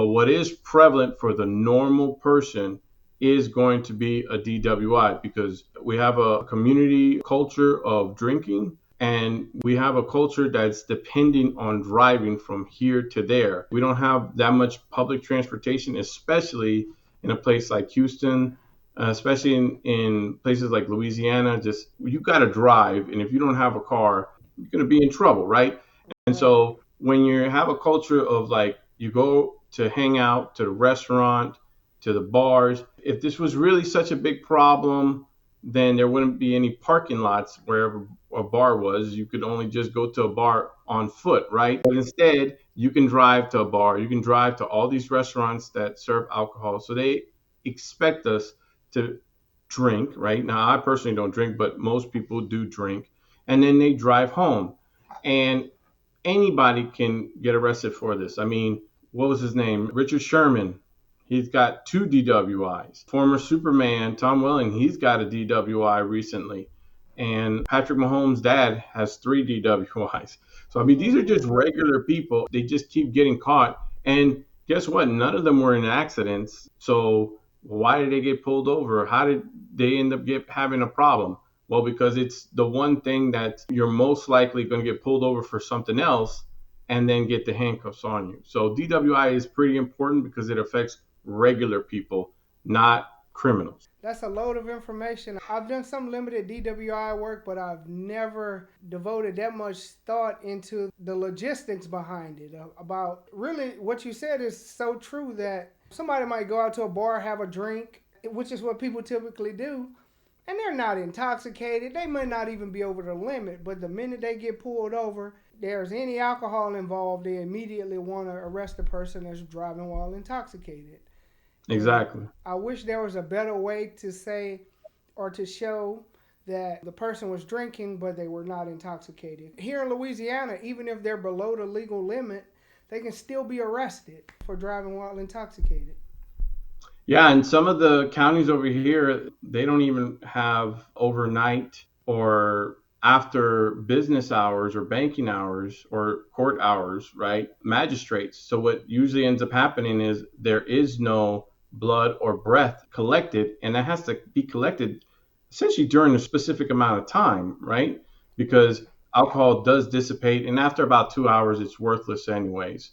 But what is prevalent for the normal person is going to be a DWI because we have a community culture of drinking and we have a culture that's depending on driving from here to there. We don't have that much public transportation, especially in a place like Houston, especially in places like Louisiana. Just you got to drive, and if you don't have a car, you're going to be in trouble, right? And Right. so when you have a culture of like you go to hang out to the restaurant, to the bars, if this was really such a big problem, then there wouldn't be any parking lots wherever a bar was. You could only just go to a bar on foot, right? But instead, you can drive to a bar, you can drive to all these restaurants that serve alcohol. So they expect us to drink, right? Now, I personally don't drink, but most people do drink. And then they drive home. And anybody can get arrested for this. I mean, what was his name? Richard Sherman. He's got two DWIs. Former Superman Tom Welling, he's got a DWI recently. And Patrick Mahomes' dad has three DWIs. So, I mean, these are just regular people. They just keep getting caught. And guess what? None of them were in accidents. So, why did they get pulled over? How did they end up having a problem? Well, because it's the one thing that you're most likely going to get pulled over for something else and then get the handcuffs on you. So DWI is pretty important because it affects regular people, not criminals. That's a load of information. I've done some limited DWI work, but I've never devoted that much thought into the logistics behind it. About really what you said is so true that somebody might go out to a bar, have a drink, which is what people typically do, and they're not intoxicated. They may not even be over the limit, but the minute they get pulled over, there's any alcohol involved, they immediately want to arrest the person that's driving while intoxicated. And Exactly. I wish there was a better way to say or to show that the person was drinking but they were not intoxicated. Here in Louisiana, even if they're below the legal limit, they can still be arrested for driving while intoxicated. Yeah, and some of the counties over here, they don't even have overnight or after business hours or banking hours or court hours, right? Magistrates. So what usually ends up happening is there is no blood or breath collected, and that has to be collected essentially during a specific amount of time, right? Because alcohol does dissipate, and after about 2 hours, it's worthless anyways.